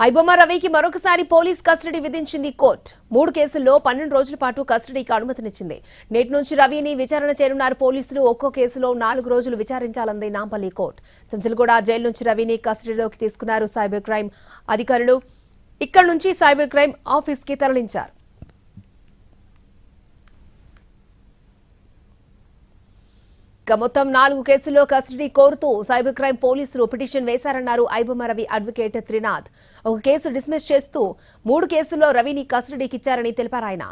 ఐబొమ్మ రవికి మరొకసారి police custody విధించింది కోర్టు. 3 కేసుల్లో 12 రోజుల పాటు కస్టడీకి అనుమతినిచ్చింది. నేటి నుంచి రవిని విచారణ చేయనున్నారు పోలీసులు. ఒక్కో కేసులో 4 రోజులు విచారించాలంది నాంపల్లి కోర్టు. చంచల్గూడ జైలు నుంచి రవిని కస్టడీలోకి తీసుకున్నారు సైబర్ క్రైమ్ అధికారులు. ఇక్కడి నుంచి సైబర్ క్రైమ్ ఆఫీస్కి తరలించారు. మొత్తం 4 కేసుల్లో కస్టడీ కోరుతూ సైబర్ క్రైమ్ పోలీసులు పిటిషన్ వేశారన్నారు ఐబొమ్మ రవి అడ్వకేట్ త్రినాథ్. ఒక కేసు డిస్మిస్ చేస్తూ 3 కేసుల్లో రవిని కస్టడీకి ఇచ్చారని తెలిపారు ఆయన.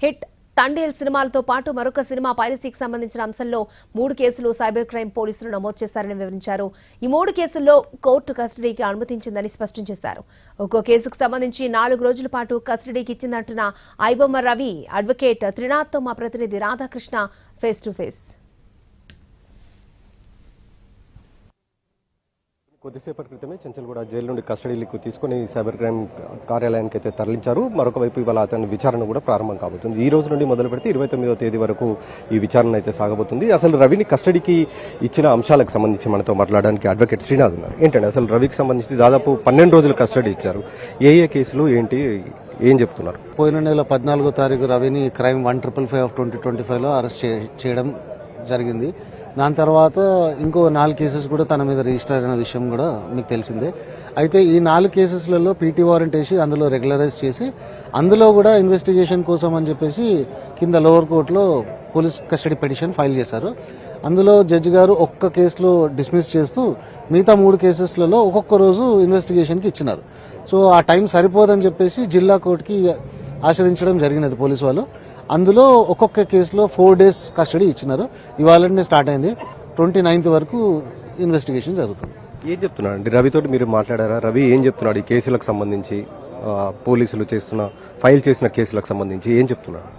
హిట్, తండేల్ సినిమాలతో పాటు మరొక సినిమా పైరసీకి సంబంధించిన అంశంలో 3 కేసులు సైబర్ క్రైమ్ పోలీసులు నమోదు చేశారని వివరించారు. ఈ 3 కేసుల్లో కోర్టు కస్టడీకి అనుమతించిందని స్పష్టం చేశారు. ఒక్కో కేసుకు సంబంధించి 4 రోజుల పాటు కస్టడీకి ఇచ్చిందంటున్న ఐబొమ్మ రవి అడ్వకేట్ త్రినాథ్తో మా ప్రతినిధి రాధాకృష్ణ ఫేస్ టు ఫేస్. కొద్దిసేపటి క్రితమే చంచల్గూడ జైలు నుండి కస్టడీలకు తీసుకుని సైబర్ క్రైమ్ కార్యాలయానికి అయితే తరలించారు. మరొక వైపు ఇవాళ అతని విచారణ కూడా ప్రారంభం కాబోతుంది. ఈ రోజు నుండి మొదలు పెడితే 29వ తేదీ వరకు ఈ విచారణ అయితే సాగబోతుంది. అసలు రవిని కస్టడీకి ఇచ్చిన అంశాలకు సంబంధించి మనతో మాట్లాడడానికి అడ్వకేట్ శ్రీనాథ్ ఉన్నారు. ఏంటంటే అసలు రవికి సంబంధించి దాదాపు 12 రోజులు కస్టడీ ఇచ్చారు. ఏ కేసులు ఏంటి, ఏం చెప్తున్నారు? పోయిన నెల 14వ తారీఖు రవిని క్రైమ్ 155/2025లో అరెస్ట్ చేయడం జరిగింది. దాని తర్వాత ఇంకో 4 కేసెస్ కూడా తన మీద రిజిస్టర్ అయిన విషయం కూడా మీకు తెలిసిందే. అయితే ఈ 4 కేసెస్లలో పీటీ వారెంట్ వేసి అందులో రెగ్యులరైజ్ చేసి అందులో కూడా ఇన్వెస్టిగేషన్ కోసం అని చెప్పేసి కింద లోవర్ కోర్టులో పోలీస్ కస్టడీ పిటిషన్ ఫైల్ చేశారు. అందులో జడ్జి గారు ఒక్క కేసులో డిస్మిస్ చేస్తూ మిగతా 3 కేసెస్లలో ఒక్కొక్క రోజు ఇన్వెస్టిగేషన్కి ఇచ్చినారు. సో ఆ టైం సరిపోదని చెప్పేసి జిల్లా కోర్టుకి ఆశ్రయించడం జరిగినది పోలీసు వాళ్ళు. అందులో ఒక్కొక్క కేసులో 4 days కస్టడీ ఇచ్చినారు. ఇవాళనే స్టార్ట్ అయింది. 29th వరకు ఇన్వెస్టిగేషన్ జరుగుతుంది. ఏం చెప్తున్నాడు అండి రవితో మీరు మాట్లాడారా? రవి ఏం చెప్తున్నాడు ఈ కేసులకు సంబంధించి, పోలీసులు ఫైల్ చేసిన కేసులకు సంబంధించి ఏం చెప్తున్నాడు?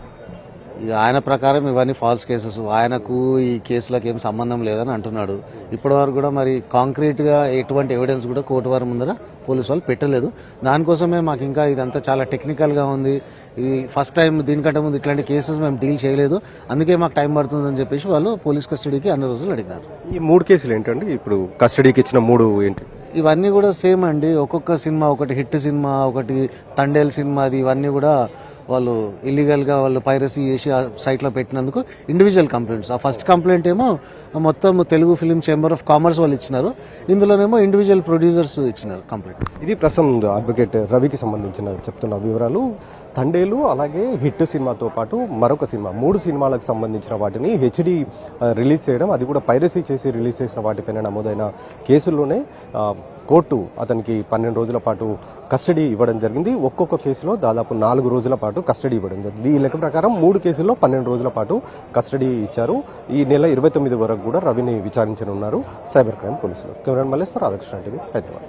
ఆయన ప్రకారం ఇవన్నీ ఫాల్స్ కేసెస్, ఆయనకు ఈ కేసులకు ఏం సంబంధం లేదని అంటున్నాడు. ఇప్పటివరకు కూడా మరి కాంక్రీట్ గా ఎటువంటి ఎవిడెన్స్ కూడా కోర్టు వారి ముందర పోలీసు వాళ్ళు పెట్టలేదు. దానికోసమే మాకు ఇంకా ఇదంతా చాలా టెక్నికల్ గా ఉంది. ఇది ఫస్ట్ టైం, దీనికంటే ముందు ఇట్లాంటి కేసెస్ మేము డీల్ చేయలేదు, అందుకే మాకు టైం పడుతుందని చెప్పేసి వాళ్ళు పోలీస్ కస్టడీకి అన్ని రోజులు అడిగినారు. ఈ 3 కేసులు ఏంటండి ఇప్పుడు కస్టడీకి ఇచ్చిన 3 ఏంటి? ఇవన్నీ కూడా సేమ్ అండి. ఒక్కొక్క సినిమా, ఒకటి హిట్ సినిమా, ఒకటి తండేల్ సినిమా, అది ఇవన్నీ కూడా వాళ్ళు ఇల్లీగల్ గా వాళ్ళు పైరసీ చేసి ఆ సైట్ లో పెట్టినందుకు ఇండివిజువల్ కంప్లైంట్స్. ఆ ఫస్ట్ కంప్లైంట్ ఏమో మొత్తం Telugu film chamber of commerce వాళ్ళు ఇచ్చినారు. ఇందులోనేమో ఇండివిజువల్ ప్రొడ్యూసర్స్ ఇచ్చినారు కంప్లైంట్. ఇది ప్రస్తుతం అడ్వకేట్ రవికి సంబంధించిన చెప్తున్న వివరాలు. తండేలు అలాగే హిట్ సినిమాతో పాటు మరొక సినిమా, 3 సినిమాలకు సంబంధించిన వాటిని హెచ్డి రిలీజ్ చేయడం, అది కూడా పైరసీ చేసి రిలీజ్ చేసిన వాటిపైన నమోదైన కేసుల్లోనే కోర్టు అతనికి 12 రోజుల పాటు కస్టడీ ఇవ్వడం జరిగింది. ఒక్కొక్క కేసులో దాదాపు 4 రోజుల పాటు కస్టడీ ఇవ్వడం జరిగింది. ఈ లెక్క ప్రకారం 3 కేసుల్లో 12 రోజుల పాటు కస్టడీ ఇచ్చారు. ఈ నెల 29 వరకు కూడా రవిని విచారించనున్నారు సైబర్ క్రైమ్ పోలీసులు. Cameraman Malleshwar, Radhakrishna TV, Hyderabad.